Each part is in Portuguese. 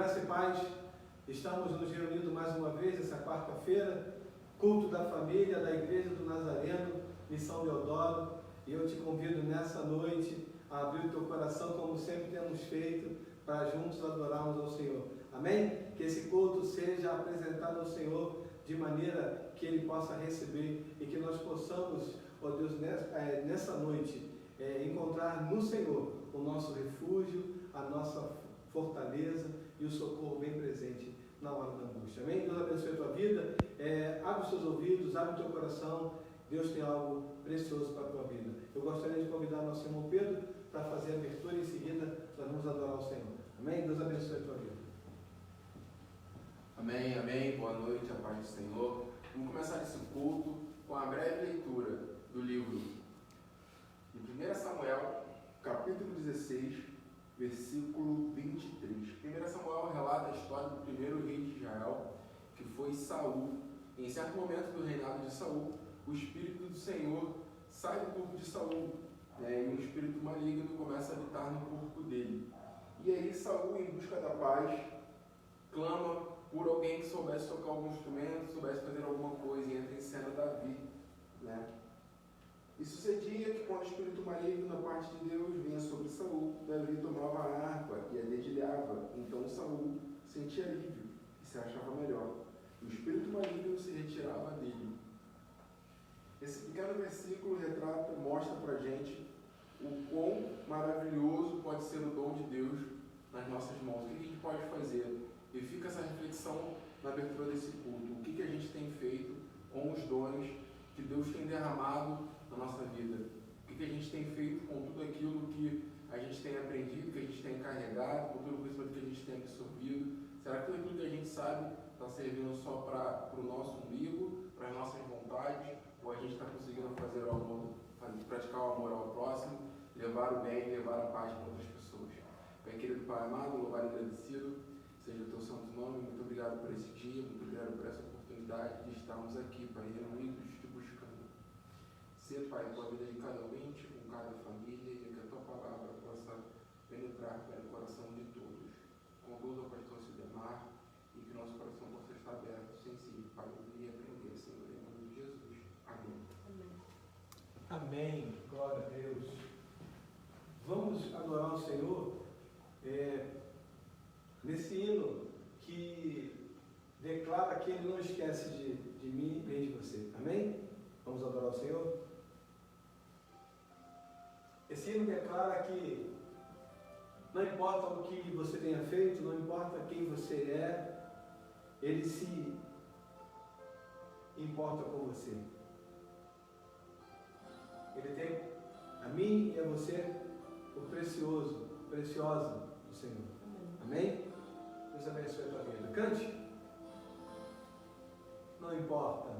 Graça e paz, estamos nos reunindo mais uma vez essa quarta-feira, culto da família da Igreja do Nazareno, Missão Deodoro, e eu te convido nessa noite a abrir o teu coração como sempre temos feito, para juntos adorarmos ao Senhor. Amém? Que esse culto seja apresentado ao Senhor de maneira que Ele possa receber e que nós possamos, ó Deus, nessa noite, encontrar no Senhor o nosso refúgio, a nossa fortaleza e o socorro bem presente na hora da angústia. Amém? Deus abençoe a tua vida. Abre os teus ouvidos, abre o teu coração. Deus tem algo precioso para a tua vida. Eu gostaria de convidar nosso irmão Pedro para fazer a abertura e em seguida nós vamos adorar o Senhor. Amém? Deus abençoe a tua vida. Amém, amém. Boa noite, a paz do Senhor. Vamos começar esse culto com a breve leitura do livro de 1 Samuel, capítulo 16, versículo 23. 1 Samuel relata a história do primeiro rei de Israel, que foi Saul. Em certo momento do reinado de Saul, o Espírito do Senhor sai do corpo de Saul, e um espírito maligno começa a habitar no corpo dele. E aí Saul, em busca da paz, clama por alguém que soubesse tocar algum instrumento, soubesse fazer alguma coisa, e entra em cena Davi. E sucedia que quando o espírito maligno da parte de Deus vinha sobre Saul, Davi tomava a harpa e a dedilhava. Então Saul sentia alívio e se achava melhor. O espírito maligno se retirava dele. Esse pequeno versículo retrata, mostra para a gente o quão maravilhoso pode ser o dom de Deus nas nossas mãos. O que a gente pode fazer? E fica essa reflexão na abertura desse culto. O que a gente tem feito com os dons que Deus tem derramado na nossa vida? O que a gente tem feito com tudo aquilo que a gente tem aprendido, que a gente tem carregado, com tudo aquilo que a gente tem absorvido? Será que tudo aquilo que a gente sabe está servindo só para o nosso umbigo, para as nossas vontades? Ou a gente está conseguindo fazer o amor, praticar o amor ao próximo, levar o bem, levar a paz para outras pessoas? Pai querido, Pai amado, louvado e agradecido seja o teu santo nome. Muito obrigado por esse dia, muito obrigado por essa oportunidade de estarmos aqui, Pai, reunidos te buscando. Ser, Pai, a tua vida de cada ouvinte, com cada família, e que a tua palavra possa penetrar, Pai, no coração de todos. Conduza o pastor Sidemar e que nosso coração possa estar aberto, sensível, para ouvir e aprender, Senhor, em nome de Jesus. Amém. Amém. Glória a Deus. Vamos adorar o Senhor nesse hino que declara que Ele não esquece de mim nem de você. Amém? Vamos adorar o Senhor? Esse hino declara que não importa o que você tenha feito, não importa quem você é, Ele se importa com você. Ele tem a mim e a você por preciosa do Senhor. Amém? Deus abençoe a tua vida. Cante. Não importa.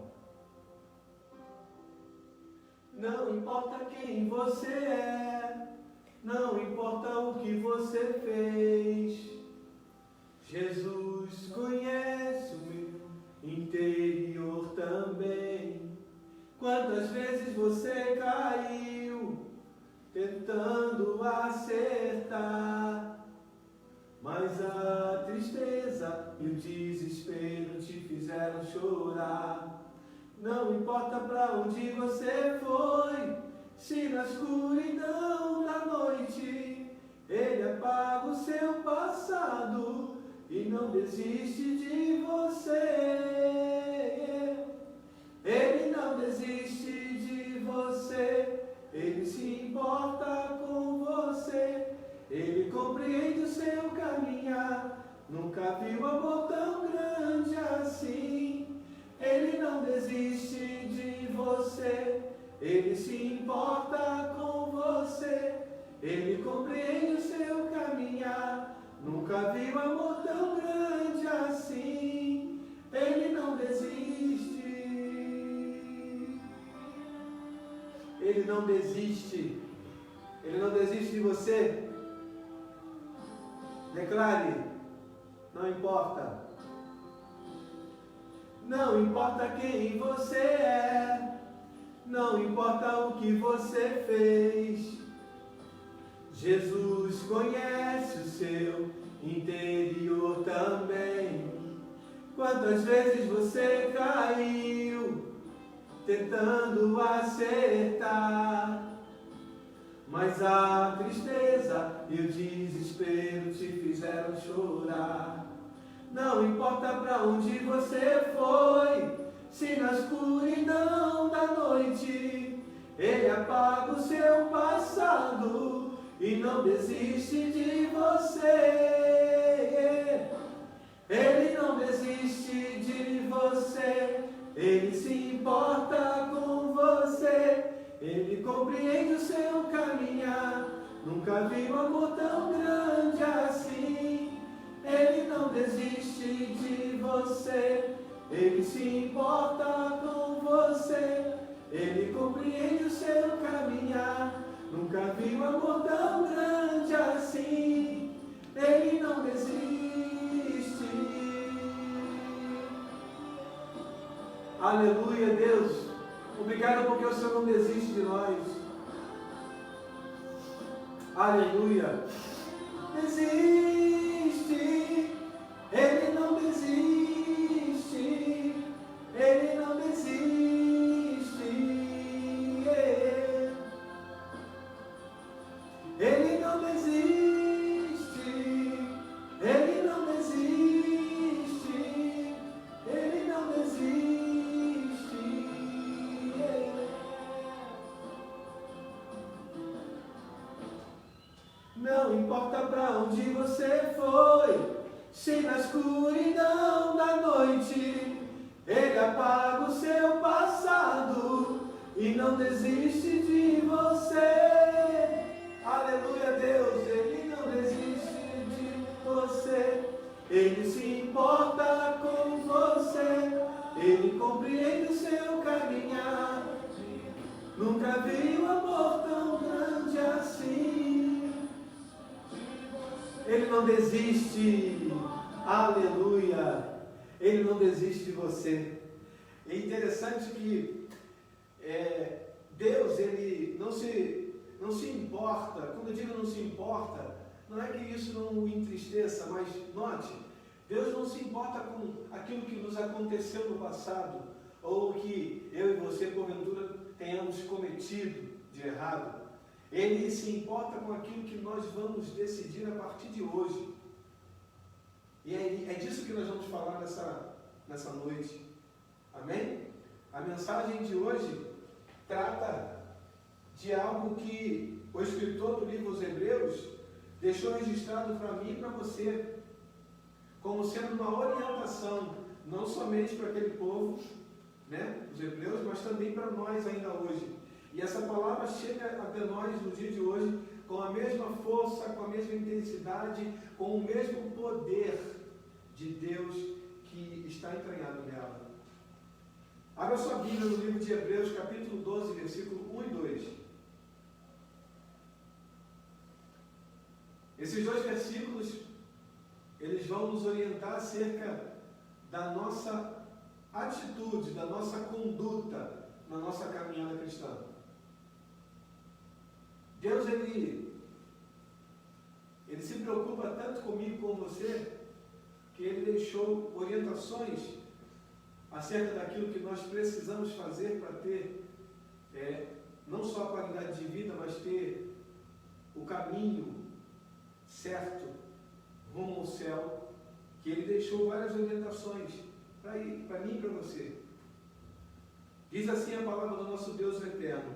Não importa quem você é, não importa o que você fez. Jesus conhece o meu interior também. Quantas vezes você caiu tentando acertar, mas a tristeza e o desespero te fizeram chorar. Não importa para onde você foi, se na escuridão da noite Ele apaga o seu passado e não desiste de você. Ele não desiste de você, Ele se importa com você, Ele compreende o seu caminhar. Nunca viu amor tão grande assim. Ele não desiste de você, Ele se importa com você, Ele compreende o seu caminhar. Nunca viu amor tão grande assim. Ele não desiste. Ele não desiste. Ele não desiste de você. Declare: não importa. Não importa quem você é, não importa o que você fez. Jesus conhece o seu interior também. Quantas vezes você caiu, tentando acertar, mas a tristeza e o desespero te fizeram chorar. Não importa pra onde você foi, se na escuridão da noite Ele apaga o seu passado e não desiste de você. Ele não desiste de você, Ele se importa com você, Ele compreende o seu caminhar. Nunca vi um amor tão grande assim. Ele não desiste de você, Ele se importa com você, Ele compreende o seu caminhar. Nunca vi um amor tão grande assim. Ele não desiste. Aleluia, Deus. Obrigado porque o Senhor não desiste de nós. Aleluia. Desiste. Ele não desiste. Ele não desiste. Ele não desiste. Ele não desiste. Ele não desiste. Não importa pra onde você foi, se na escuridão da noite Ele apaga o seu passado e não desiste de você. Aleluia, Deus, Ele não desiste de você. Ele se importa com você, Ele compreende o seu caminhar. Nunca vi um amor tão grande assim. Ele não desiste. Aleluia. Ele não desiste de você. É interessante que Deus, Ele não se importa. Quando eu digo não se importa, não é que isso não o entristeça, mas note, Deus não se importa com aquilo que nos aconteceu no passado, ou que eu e você, porventura, tenhamos cometido de errado. Ele se importa com aquilo que nós vamos decidir a partir de hoje. E é disso que nós vamos falar nessa noite. Amém? A mensagem de hoje trata de algo que o escritor do livro dos Hebreus deixou registrado para mim e para você, como sendo uma orientação, não somente para aquele povo, né, os hebreus, mas também para nós ainda hoje. E essa palavra chega até nós no dia de hoje com a mesma força, com a mesma intensidade, com o mesmo poder de Deus que está entranhado nela. Abra sua Bíblia no livro de Hebreus, capítulo 12, versículo 1 e 2. Esses dois versículos, eles vão nos orientar acerca da nossa atitude, da nossa conduta na nossa caminhada cristã. Deus, Ele se preocupa tanto comigo e com você, que Ele deixou orientações acerca daquilo que nós precisamos fazer para ter não só a qualidade de vida, mas ter o caminho certo rumo ao céu, que Ele deixou várias orientações para mim e para você. Diz assim a palavra do nosso Deus eterno,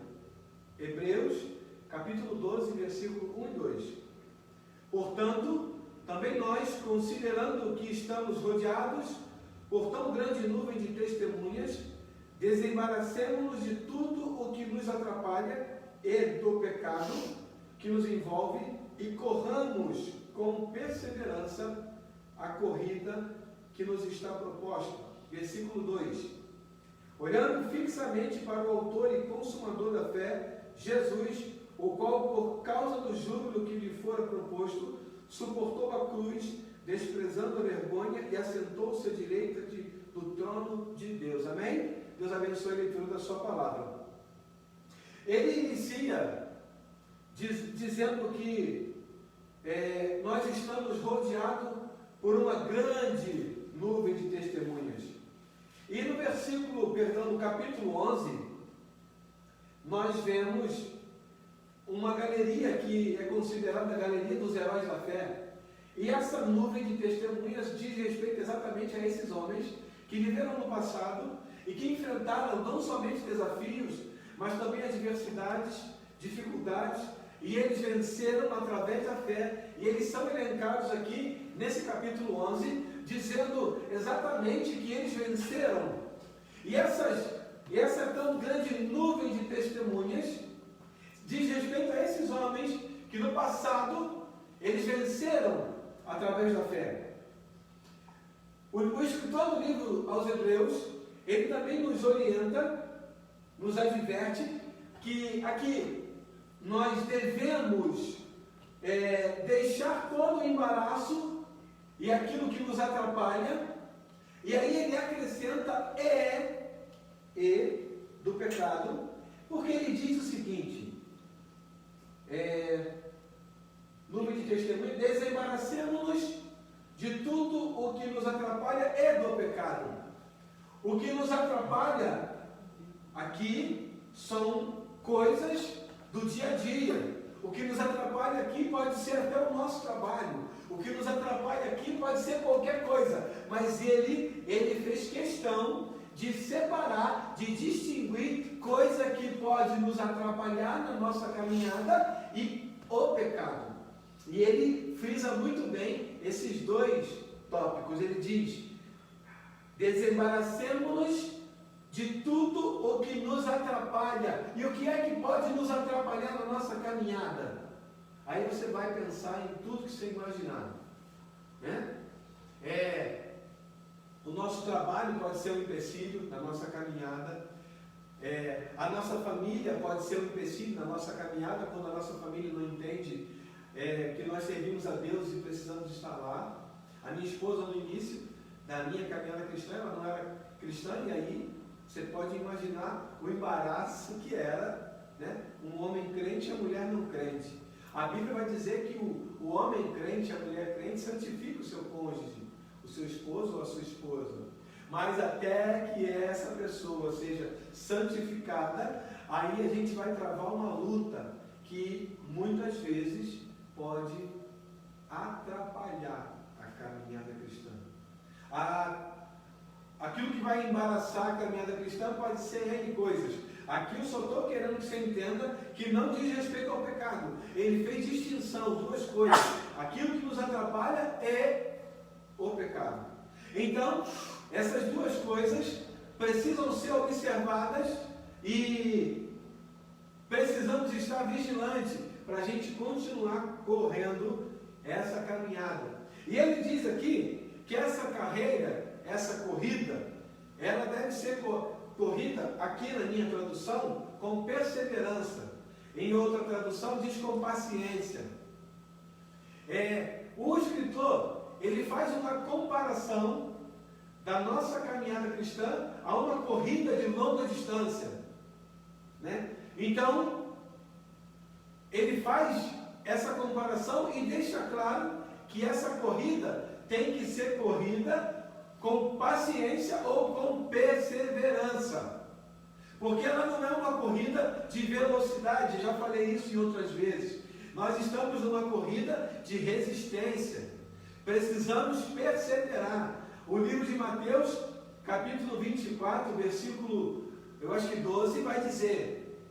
Hebreus, capítulo 12, versículo 1 e 2. Portanto, também nós, considerando que estamos rodeados por tão grande nuvem de testemunhas, desembaracemo-nos de tudo o que nos atrapalha e do pecado que nos envolve e corramos com perseverança a corrida que nos está proposta. Versículo 2. Olhando fixamente para o autor e consumador da fé, Jesus, o qual, por causa do júbilo que lhe fora proposto, suportou a cruz, desprezando a vergonha, e assentou-se à direita do trono de Deus. Amém? Deus abençoe a leitura da sua palavra. Ele inicia dizendo que nós estamos rodeados por uma grande nuvem de testemunhas. E no capítulo 11, nós vemos uma galeria que é considerada a galeria dos heróis da fé. E essa nuvem de testemunhas diz respeito exatamente a esses homens que viveram no passado e que enfrentaram não somente desafios, mas também adversidades, dificuldades, e eles venceram através da fé. E eles são elencados aqui nesse capítulo 11, dizendo exatamente que eles venceram. E essa tão grande nuvem de testemunhas diz respeito a esses homens que no passado eles venceram através da fé. O escritor do livro aos Hebreus, ele também nos orienta, nos adverte que aqui nós devemos deixar todo o embaraço e aquilo que nos atrapalha, e aí ele acrescenta do pecado, porque ele diz o seguinte: nuvem de testemunho, desembaracemos-nos de tudo o que nos atrapalha e do pecado. O que nos atrapalha aqui são coisas do dia a dia. O que nos atrapalha aqui pode ser até o nosso trabalho. O que nos atrapalha aqui pode ser qualquer coisa. Mas ele fez questão de separar, de distinguir coisa que pode nos atrapalhar na nossa caminhada e o pecado. E ele frisa muito bem esses dois tópicos. Ele diz: desembaracemos-nos de tudo o que nos atrapalha. E o que é que pode nos atrapalhar na nossa caminhada? Aí você vai pensar em tudo que você imaginar, né? O nosso trabalho pode ser um empecilho na nossa caminhada. A nossa família pode ser um empecilho na nossa caminhada, quando a nossa família não entende que nós servimos a Deus e precisamos estar lá. A minha esposa, no início da minha caminhada cristã, ela não era cristã, e aí você pode imaginar o embaraço que era, né? Um homem crente e a mulher não crente. A Bíblia vai dizer que o homem crente e a mulher crente santifica o seu cônjuge, o seu esposo ou a sua esposa. Mas até que essa pessoa seja santificada, aí a gente vai travar uma luta que muitas vezes pode atrapalhar a caminhada cristã. Aquilo que vai embaraçar a caminhada cristã pode ser N coisas. Aqui eu só estou querendo que você entenda que não diz respeito ao pecado. Ele fez distinção, duas coisas. Aquilo que nos atrapalha é o pecado. Então, essas duas coisas precisam ser observadas e precisamos estar vigilantes para a gente continuar correndo essa caminhada. E ele diz aqui que essa carreira, essa corrida, ela deve ser corrida, aqui na minha tradução, com perseverança. Em outra tradução diz com paciência. O escritor, ele faz uma comparação da nossa caminhada cristã a uma corrida de longa distância, né? Então, ele faz essa comparação e deixa claro que essa corrida tem que ser corrida com paciência ou com perseverança, porque ela não é uma corrida de velocidade. Já falei isso em outras vezes. Nós estamos numa corrida de resistência, precisamos perseverar. O livro de Mateus, capítulo 24, versículo, eu acho que 12, vai dizer: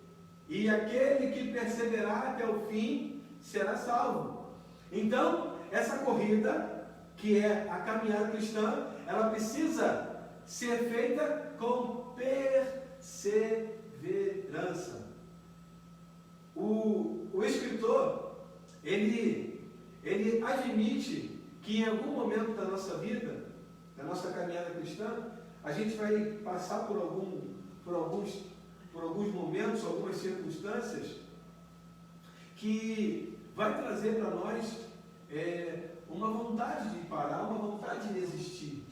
e aquele que perseverar até o fim será salvo. Então, essa corrida, que é a caminhada cristã, ela precisa ser feita com perseverança. O escritor, ele admite que em algum momento da nossa vida, da nossa caminhada cristã, a gente vai passar por alguns momentos, algumas circunstâncias que vai trazer para nós uma vontade de parar, uma vontade de resistir.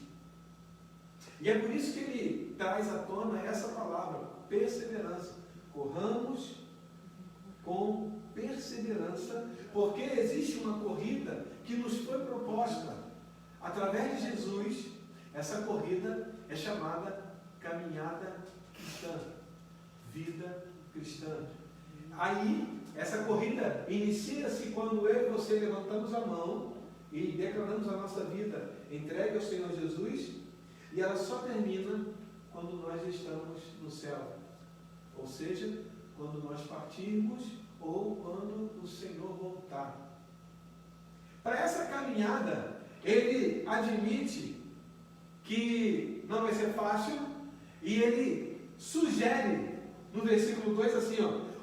E é por isso que ele traz à tona essa palavra, perseverança. Corramos com perseverança, porque existe uma corrida que nos foi proposta através de Jesus. Essa corrida é chamada caminhada cristã, vida cristã. Aí, essa corrida inicia-se quando eu e você levantamos a mão e declaramos a nossa vida entregue ao Senhor Jesus, e ela só termina quando nós estamos no céu, ou seja, quando nós partirmos ou quando o Senhor voltar. Para essa caminhada, ele admite que não vai ser fácil, e ele sugere no versículo 2 assim,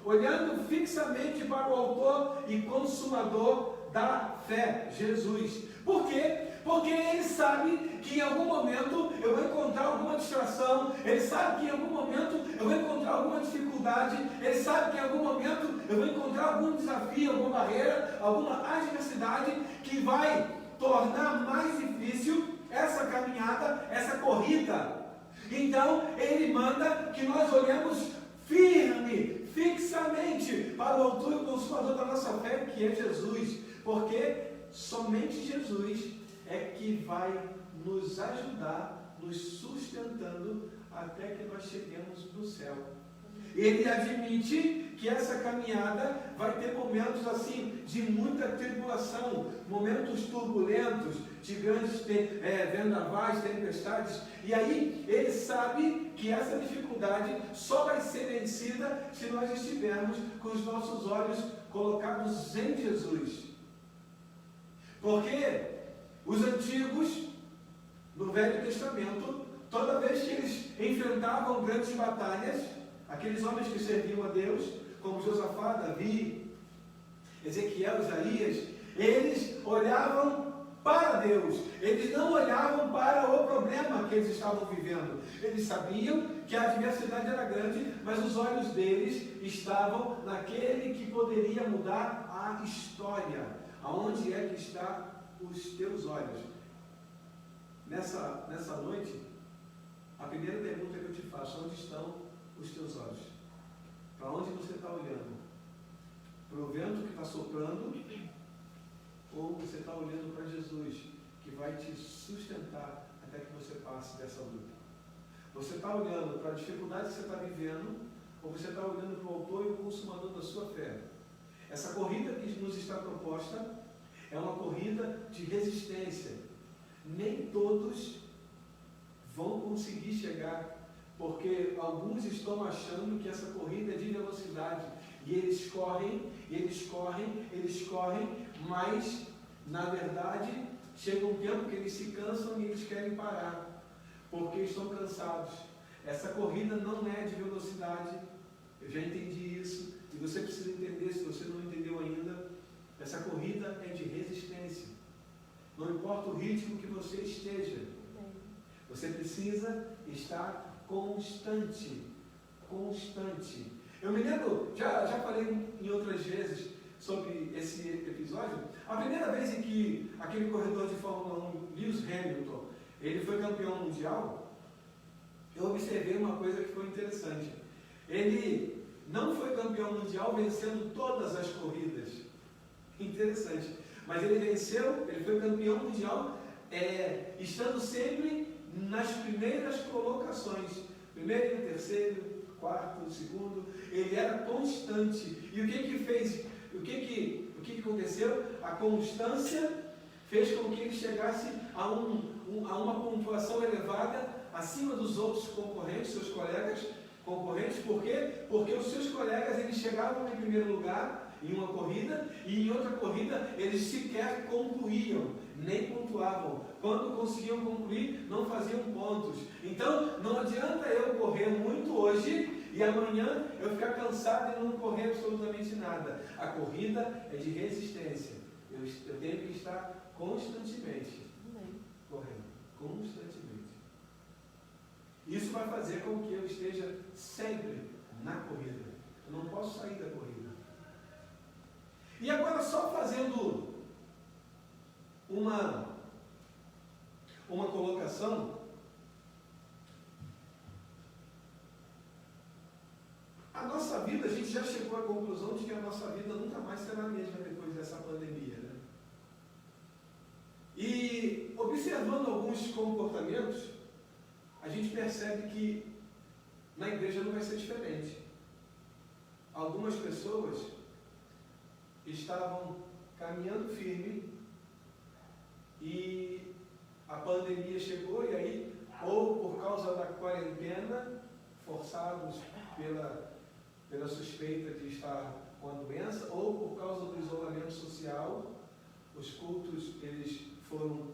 olhando fixamente para o autor e consumador da fé, Jesus. Por quê? Porque ele sabe que em algum momento eu vou encontrar alguma distração, ele sabe que em algum momento eu vou encontrar alguma dificuldade, ele sabe que em algum momento eu vou encontrar algum desafio, alguma barreira, alguma adversidade que vai tornar mais difícil essa caminhada, essa corrida. Então ele manda que nós olhemos firme, fixamente para o autor e consumador da nossa fé, que é Jesus, porque somente Jesus é que vai nos ajudar, nos sustentando até que nós cheguemos no céu. Ele admite que essa caminhada vai ter momentos assim de muita tribulação, momentos turbulentos, de grandes vendavais, tempestades, e aí ele sabe que essa dificuldade só vai ser vencida se nós estivermos com os nossos olhos colocados em Jesus. Porque os antigos, no Velho Testamento, toda vez que eles enfrentavam grandes batalhas, aqueles homens que serviam a Deus, como Josafá, Davi, Ezequiel, Isaías, eles olhavam para Deus, eles não olhavam para o problema que eles estavam vivendo. Eles sabiam que a adversidade era grande, mas os olhos deles estavam naquele que poderia mudar a história. Aonde é que estão os teus olhos? Nessa noite, a primeira pergunta que eu te faço: onde estão os teus olhos? Para onde você está olhando? Para o vento que está soprando? Ou você está olhando para Jesus, que vai te sustentar até que você passe dessa luta? Você está olhando para a dificuldade que você está vivendo, ou você está olhando para o autor e o consumador da sua fé? Essa corrida que nos está proposta é uma corrida de resistência. Nem todos vão conseguir chegar, porque alguns estão achando que essa corrida é de velocidade, e eles correm, mas na verdade chega um tempo que eles se cansam e eles querem parar, porque estão cansados. Essa corrida não é de velocidade, eu já entendi isso, e você precisa entender, se você não entendeu ainda. Essa corrida é de resistência. Não importa o ritmo que você esteja, você precisa estar constante. Eu me lembro, já falei em outras vezes sobre esse episódio, a primeira vez em que aquele corredor de Fórmula 1, Lewis Hamilton, ele foi campeão mundial, eu observei uma coisa que foi interessante. Ele não foi campeão mundial vencendo todas as corridas. Interessante. Mas ele venceu, ele foi campeão mundial, estando sempre nas primeiras colocações. Primeiro, terceiro, quarto, segundo. Ele era constante. E o que fez? O que aconteceu? A constância fez com que ele chegasse a uma pontuação elevada acima dos outros concorrentes, seus colegas concorrentes. Por quê? Porque os seus colegas, eles chegavam em primeiro lugar em uma corrida, e em outra corrida eles sequer concluíam, nem pontuavam. Quando conseguiam concluir, não faziam pontos. Então, não adianta eu correr muito hoje e amanhã eu ficar cansado e não correr absolutamente nada. A corrida é de resistência. Eu tenho que estar constantemente correndo, constantemente. Isso vai fazer com que eu esteja sempre na corrida. Eu não posso sair da corrida. E agora, só fazendo uma colocação, a nossa vida, a gente já chegou à conclusão de que a nossa vida nunca mais será a mesma depois dessa pandemia, né? E observando alguns comportamentos, a gente percebe que na igreja não vai ser diferente. Algumas pessoas estavam caminhando firme e a pandemia chegou, e aí, ou por causa da quarentena, forçados pela suspeita de estar com a doença, ou por causa do isolamento social, os cultos eles foram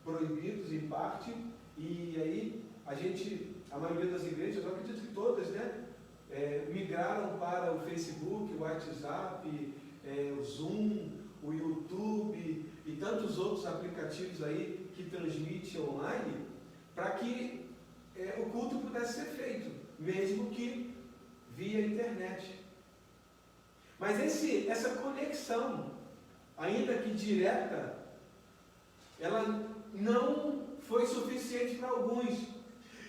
proibidos em parte, e aí a maioria das igrejas, eu acredito que todas, né, migraram para o Facebook, o WhatsApp, o Zoom, o YouTube e tantos outros aplicativos aí que transmitem online, para que o culto pudesse ser feito, mesmo que via internet. Mas essa conexão, ainda que direta, ela não foi suficiente para alguns.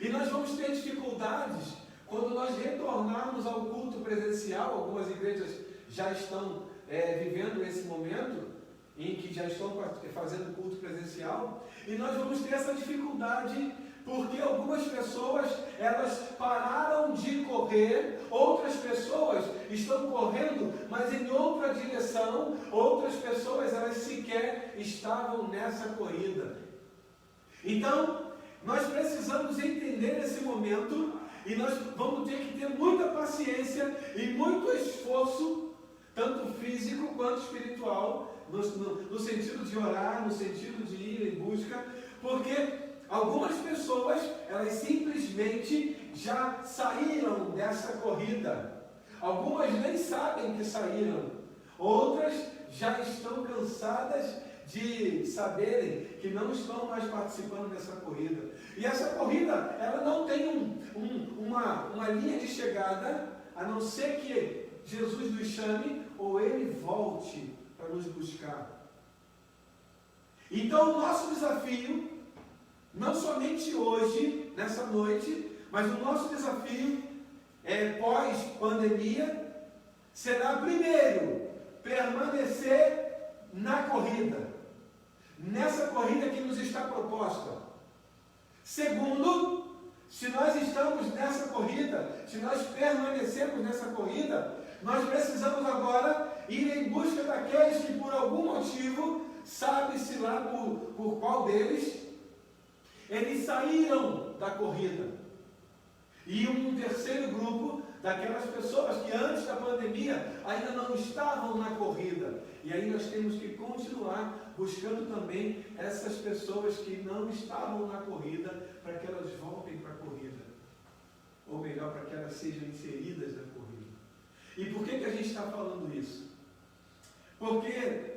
E nós vamos ter dificuldades quando nós retornarmos ao culto presencial. Algumas igrejas já estão vivendo esse momento em que já estão fazendo culto presencial, e nós vamos ter essa dificuldade porque algumas pessoas elas pararam de correr, outras pessoas estão correndo, mas em outra direção, outras pessoas elas sequer estavam nessa corrida. Então, nós precisamos entender esse momento e nós vamos ter que ter muita paciência e muito esforço, tanto físico quanto espiritual, no sentido de orar, no sentido de ir em busca, porque algumas pessoas, elas simplesmente já saíram dessa corrida. Algumas nem sabem que saíram. Outras já estão cansadas de saberem que não estão mais participando dessa corrida. E essa corrida, ela não tem uma linha de chegada, a não ser que Jesus nos chame ou Ele volte para nos buscar. Então o nosso desafio, não somente hoje, nessa noite, mas o nosso desafio pós-pandemia será, primeiro, permanecer na corrida, nessa corrida que nos está proposta. Segundo, se nós estamos nessa corrida, se nós permanecemos nessa corrida, nós precisamos agora ir em busca daqueles que por algum motivo, sabe-se lá por qual deles, eles saíram da corrida. E um terceiro grupo daquelas pessoas que antes da pandemia ainda não estavam na corrida. E aí nós temos que continuar buscando também essas pessoas que não estavam na corrida, para que elas voltem para a corrida. Ou melhor, para que elas sejam inseridas na corrida. E por que a gente está falando isso? Porque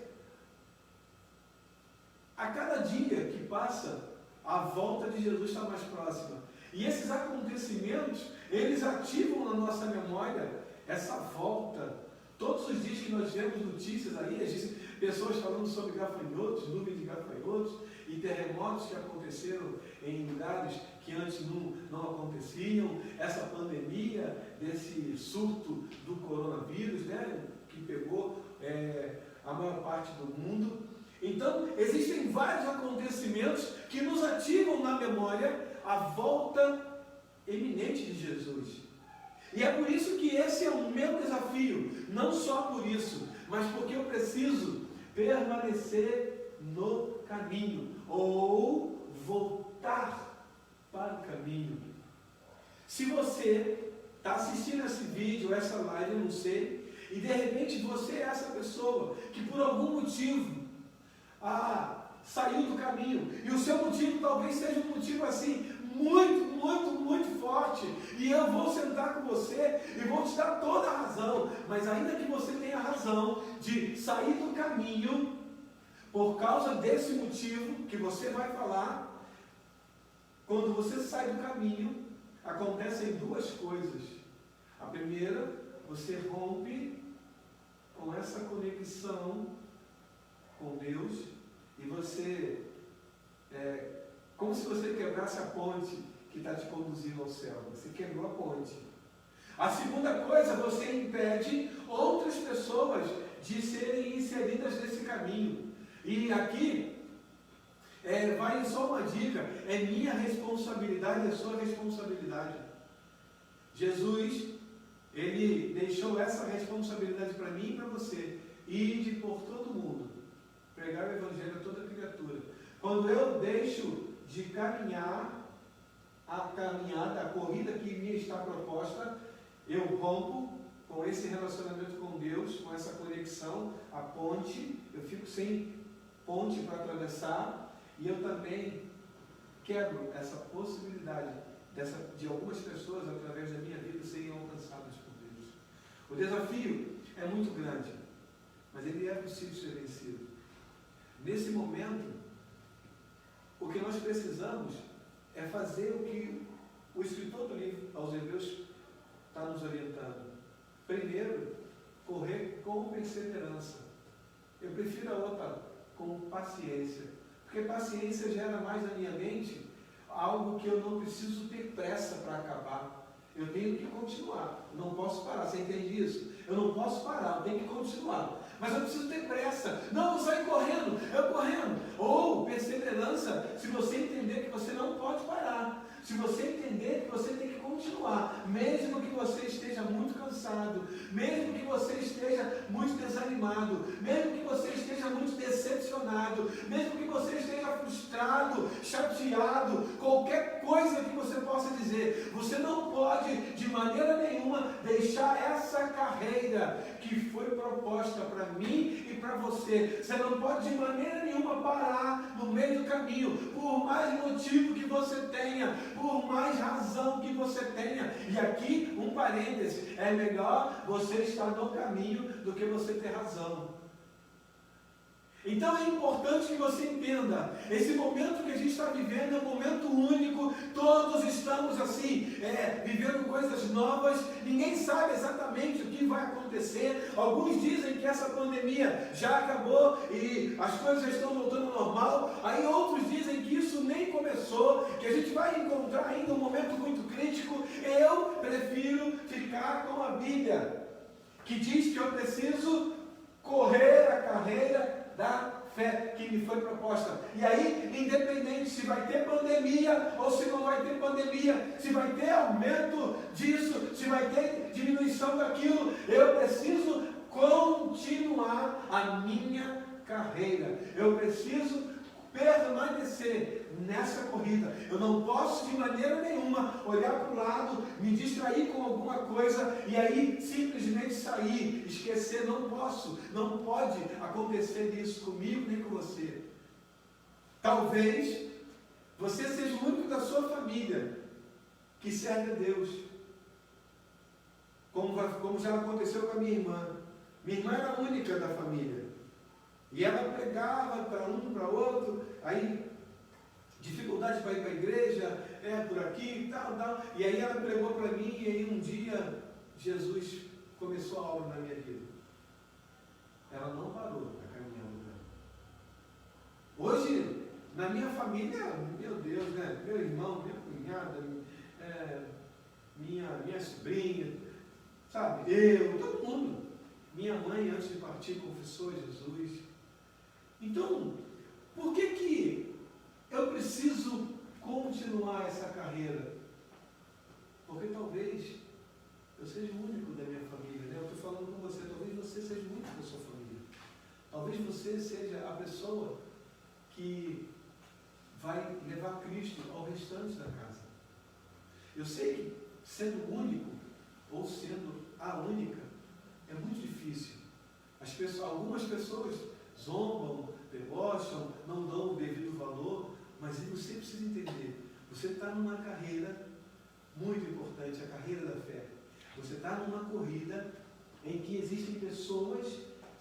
a cada dia que passa, a volta de Jesus está mais próxima. E esses acontecimentos, eles ativam na nossa memória essa volta. Todos os dias que nós vemos notícias aí, pessoas falando sobre gafanhotos, nuvem de gafanhotos, e terremotos que aconteceram em lugares que antes não aconteciam, essa pandemia, desse surto do coronavírus, né, que pegou a maior parte do mundo. Então, existem vários acontecimentos que nos ativam na memória a volta iminente de Jesus. E é por isso que esse é o meu desafio, não só por isso, mas porque eu preciso permanecer no caminho, ou voltar para o caminho. Se você está assistindo esse vídeo, essa live, eu não sei, e de repente você é essa pessoa que por algum motivo saiu do caminho, e o seu motivo talvez seja um motivo assim, muito, muito, muito forte, e eu vou sentar com você e vou te dar toda a razão, mas ainda que você tenha razão de sair do caminho, por causa desse motivo que você vai falar, quando você sai do caminho, acontecem duas coisas. A primeira, você rompe com essa conexão com Deus, e você, como se você quebrasse a ponte que está te conduzindo ao céu. Você quebrou a ponte. A segunda coisa, você impede outras pessoas de serem inseridas nesse caminho. E aqui, vai só uma dica, é minha responsabilidade, é sua responsabilidade. Jesus, Ele deixou essa responsabilidade para mim e para você, ide por todo mundo, pregar o Evangelho a toda criatura. Quando eu deixo de caminhar a caminhada, a corrida que me está proposta, eu rompo com esse relacionamento com Deus, com essa conexão, a ponte, eu fico sem ponte para atravessar, e eu também quebro essa possibilidade de algumas pessoas, através da minha vida, serem alcançadas por Deus. O desafio é muito grande, mas ele é possível ser vencido. Nesse momento, o que nós precisamos é fazer o que o escritor do livro aos Hebreus está nos orientando. Primeiro, correr com perseverança. Eu prefiro a outra, com paciência. Porque paciência gera mais na minha mente algo que eu não preciso ter pressa para acabar. Eu tenho que continuar. Eu não posso parar. Você entende isso? Eu não posso parar, eu tenho que continuar. Mas eu preciso ter pressa. Não, eu saio correndo, eu correndo. Ou perseverança, se você entender que você não pode parar. Se você entender que você tem que continuar, mesmo que você esteja muito cansado, mesmo que você esteja muito desanimado, mesmo que você esteja muito decepcionado, mesmo que você esteja frustrado, chateado, qualquer coisa que você possa dizer, você não pode de maneira nenhuma deixar essa carreira que foi proposta para mim e para você. Você não pode de maneira nenhuma parar no meio do caminho, por mais motivo que você tenha, por mais razão que você tenha. E aqui, um parêntese, é melhor você estar no caminho do que você ter razão. Então é importante que você entenda, esse momento que a gente está vivendo é um momento único, todos estamos assim, vivendo coisas novas, ninguém sabe exatamente o que vai acontecer. Alguns dizem que essa pandemia já acabou e as coisas já estão voltando ao normal, aí outros dizem que isso nem começou, que a gente vai encontrar ainda um momento muito crítico. Eu prefiro ficar com a Bíblia, que diz que eu preciso correr a carreira da fé que me foi proposta. E aí, independente se vai ter pandemia ou se não vai ter pandemia, se vai ter aumento disso, se vai ter diminuição daquilo, eu preciso continuar a minha carreira. Eu preciso permanecer nessa corrida. Eu não posso de maneira nenhuma olhar para o lado, me distrair com alguma coisa e aí simplesmente sair, esquecer. Não posso, não pode acontecer isso comigo nem com você. Talvez você seja o único da sua família que serve a Deus, como já aconteceu com a minha irmã. Minha irmã era a única da família. E ela pregava para um, para outro, aí dificuldade para ir para a igreja, por aqui, tal. E aí ela pregou para mim, e aí um dia Jesus começou a obra na minha vida. Ela não parou a caminhada. Hoje, na minha família, meu Deus, né? Meu irmão, minha cunhada, minha sobrinha, sabe? Todo mundo. Minha mãe, antes de partir, confessou Jesus. Então, por que eu preciso continuar essa carreira? Porque talvez eu seja o único da minha família, né? Eu estou falando com você, talvez você seja o único da sua família. Talvez você seja a pessoa que vai levar Cristo ao restante da casa. Eu sei que sendo único, ou sendo a única, é muito difícil. Algumas pessoas zombam, debocham, não dão o devido valor, mas você precisa entender, você está numa carreira muito importante, a carreira da fé. Você está numa corrida em que existem pessoas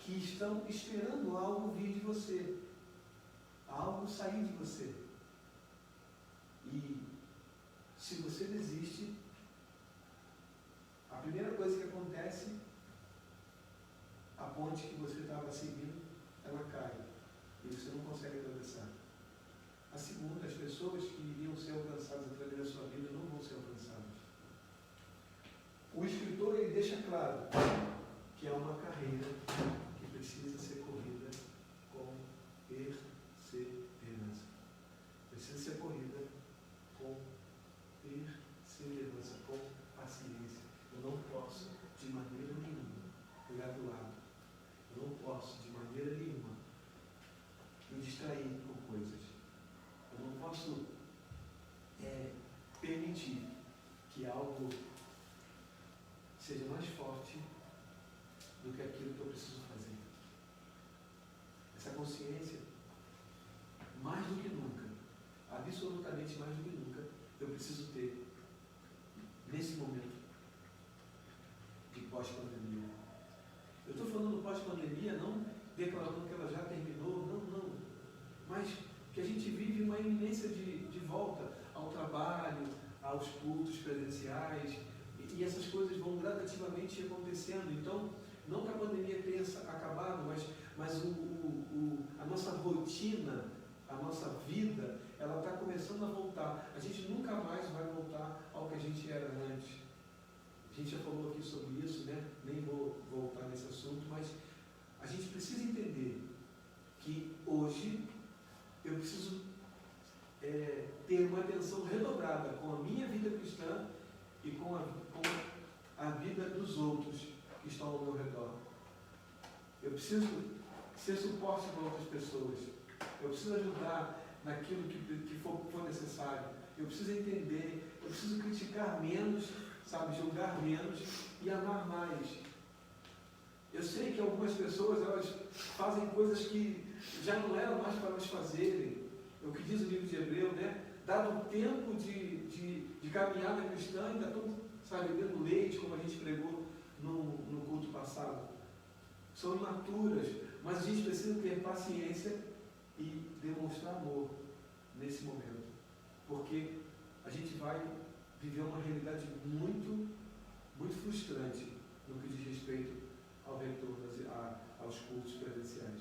que estão esperando algo vir de você, algo sair de você. E se você desiste, a primeira coisa que acontece, a ponte que você estava seguindo, ela cai e você não consegue atravessar. A segunda, as pessoas que iriam ser alcançadas através da sua vida não vão ser alcançadas. O Espírito permitir que algo seja mais forte do que aquilo que eu preciso fazer. Essa consciência, mais do que nunca, absolutamente mais do que nunca, eu preciso ter nesse momento de pós-pandemia. Eu estou falando pós-pandemia não declarando que ela já terminou, não. Mas que a gente vive uma iminência de volta ao trabalho, aos cultos presenciais, e essas coisas vão gradativamente acontecendo. Então, não que a pandemia tenha acabado, mas a nossa rotina, a nossa vida, ela está começando a voltar. A gente nunca mais vai voltar ao que a gente era antes. A gente já falou aqui sobre isso, né? Nem vou voltar nesse assunto, mas a gente precisa entender que hoje eu preciso ter uma atenção redobrada com a minha vida cristã e com a vida dos outros que estão ao meu redor. Eu preciso ser suporte para outras pessoas. Eu preciso ajudar naquilo que for necessário. Eu preciso entender, eu preciso criticar menos, julgar menos e amar mais. Eu sei que algumas pessoas, elas fazem coisas que já não eram mais para elas fazerem. É o que diz o livro de Hebreu, né? Dado um tempo de caminhada cristã, ainda estão, bebendo leite, como a gente pregou no culto passado. São imaturas, mas a gente precisa ter paciência e demonstrar amor nesse momento. Porque a gente vai viver uma realidade muito, muito frustrante no que diz respeito ao retorno aos cultos presenciais.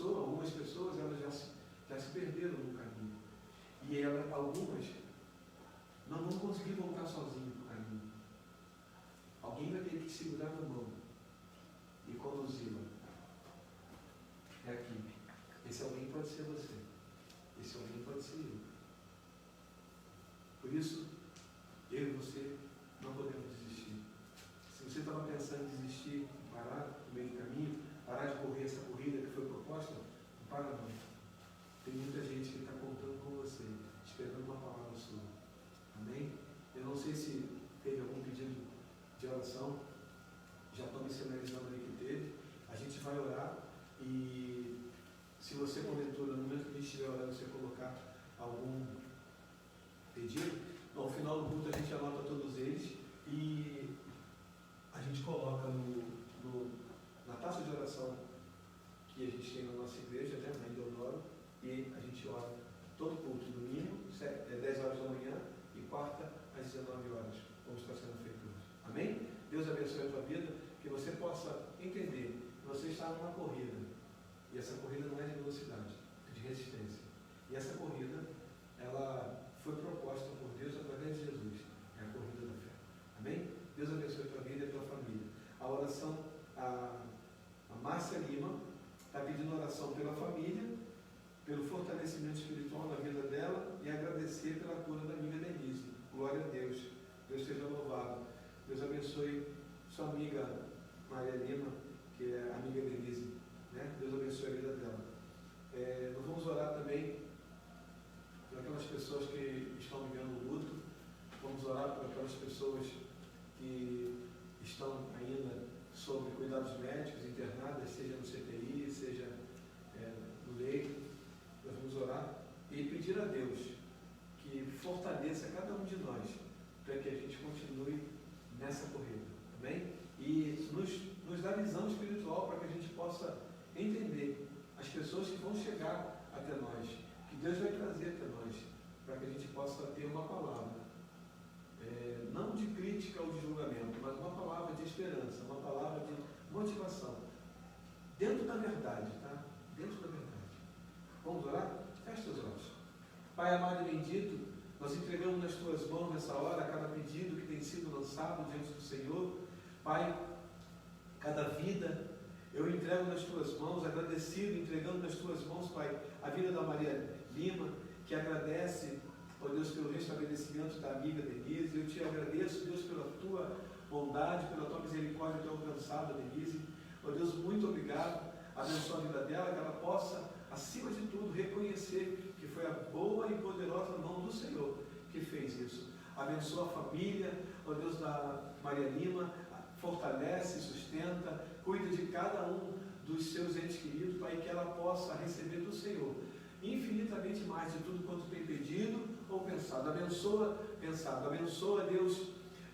Algumas pessoas, elas já se perderam no caminho. E algumas não vão conseguir voltar sozinhas para o caminho. Alguém vai ter que segurar na mão e conduzi-la. É aqui. Esse alguém pode ser você. Esse alguém pode ser eu. Por isso, eu e você não podemos desistir. Se você estava pensando em desistir, parar no meio do caminho, parar de correr essa corrida que foi proposta, não para não. Tem muita gente que está contando com você, esperando uma palavra sua. Amém? Eu não sei se teve algum pedido de oração, já estou me sinalizando aí que teve. A gente vai orar e se você, porventura, no momento que a gente estiver orando, você colocar algum pedido, ao final do culto a gente anota todos eles e a gente coloca na taça de oração que a gente tem na nossa igreja, né, na Deodoro, e a gente ora todo culto, domingo, 10 horas da manhã e quarta às 19 horas, como está sendo feito hoje. Amém? Deus abençoe a tua vida, que você possa entender que você está numa corrida, e essa corrida não é de velocidade, é de resistência. E essa corrida, ela foi proposta por Deus através de Jesus, é a corrida da fé. Amém? Deus abençoe a tua vida e a tua família. A oração, a Márcia Lima está pedindo oração pela família, pelo fortalecimento espiritual na vida dela e agradecer pela cura da amiga Denise. Glória a Deus. Deus seja louvado. Deus abençoe sua amiga Maria Lima, que é a amiga Denise. Né? Deus abençoe a vida dela. Nós vamos orar também por aquelas pessoas que estão vivendo luto. Vamos orar por aquelas pessoas que estão ainda sob cuidados médicos, internadas, seja no CTI, seja no leito. Nós vamos orar e pedir a Deus que fortaleça cada um de nós para que a gente continue nessa corrida. Amém? E nos dá visão espiritual para que a gente possa entender as pessoas que vão chegar até nós, que Deus vai trazer até nós, para que a gente possa ter uma palavra, não de crítica ou de julgamento, mas uma palavra de esperança, uma palavra de motivação, dentro da verdade, tá? Dentro da verdade. Vamos orar? Feche os olhos. Pai amado e bendito, nós entregamos nas tuas mãos nessa hora cada pedido que tem sido lançado diante do Senhor. Pai, cada vida eu entrego nas tuas mãos, agradecido, entregando nas tuas mãos, Pai, a vida da Maria Lima, que agradece, ó Deus, pelo restabelecimento da amiga Denise. Eu te agradeço, Deus, pela tua bondade, pela tua misericórdia que tem alcançado a Denise. Ó Deus, muito obrigado. Abençoa a vida dela, que ela possa, acima de tudo, reconhecer que foi a boa e poderosa mão do Senhor que fez isso. abençoa a família, ó Deus, da Maria Lima, fortalece, sustenta, cuida de cada um dos seus entes queridos, Pai, que ela possa receber do Senhor infinitamente mais de tudo quanto tem pedido ou pensado. Abençoa, Deus,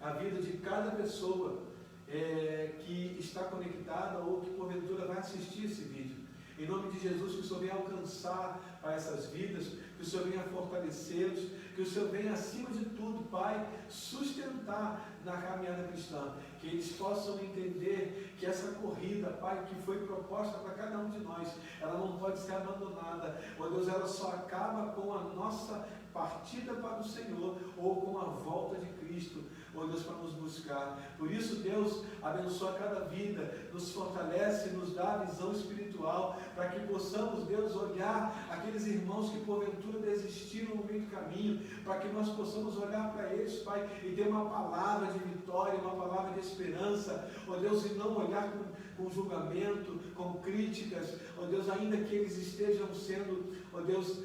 a vida de cada pessoa que está conectada ou que porventura vai assistir esse vídeo. Em nome de Jesus, que o Senhor venha alcançar a essas vidas, que o Senhor venha fortalecê-los, que o Senhor venha, acima de tudo, Pai, sustentar na caminhada cristã, que eles possam entender que essa corrida, Pai, que foi proposta para cada um de nós, ela não pode ser abandonada. Ó Deus, ela só acaba com a nossa partida para o Senhor ou com a volta de Cristo, ó Deus, para nos buscar. Por isso, Deus, abençoa cada vida, nos fortalece, nos dá a visão espiritual, para que possamos, Deus, olhar aqueles irmãos que porventura desistiram no meio do caminho, para que nós possamos olhar para eles, Pai, e ter uma palavra de vitória, uma palavra de esperança, ó Deus, e não olhar com julgamento, com críticas, ó Deus, ainda que eles estejam sendo, ó Deus,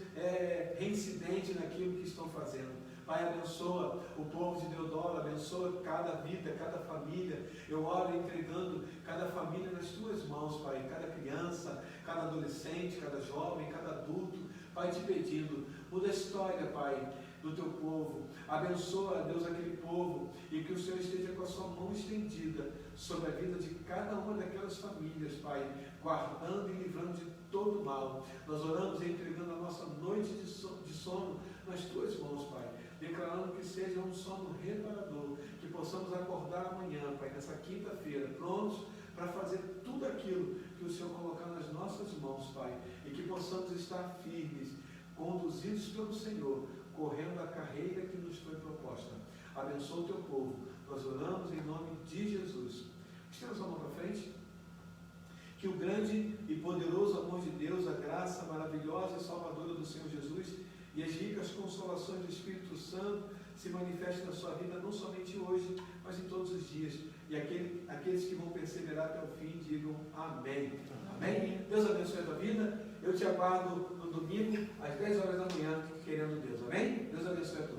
reincidentes naquilo que estão fazendo. Pai, abençoa o povo de Deodoro, abençoa cada vida, cada família. Eu oro entregando cada família nas tuas mãos, Pai, cada criança, cada adolescente, cada jovem, cada adulto, Pai, te pedindo, muda a história, Pai, do teu povo. Abençoa, Deus, aquele povo, e que o Senhor esteja com a sua mão estendida sobre a vida de cada uma daquelas famílias, Pai, guardando e livrando de todo mal. Nós oramos e entregando a nossa noite de sono nas tuas mãos, Pai, declarando que seja um sono reparador, que possamos acordar amanhã, Pai, nessa quinta-feira, prontos para fazer tudo aquilo que o Senhor colocar nas nossas mãos, Pai, e que possamos estar firmes, conduzidos pelo Senhor, correndo a carreira que nos foi proposta. Abençoa o teu povo. Nós oramos em nome de Jesus. Estamos a mão para frente. Que o grande e poderoso amor de Deus, a graça maravilhosa e salvadora do Senhor Jesus e as ricas consolações do Espírito Santo se manifestem na sua vida, não somente hoje, mas em todos os dias. E aqueles que vão perseverar até o fim, digam amém. Amém? Deus abençoe a tua vida. Eu te aguardo no domingo, às 10 horas da manhã, querendo Deus. Amém? Deus abençoe a todos.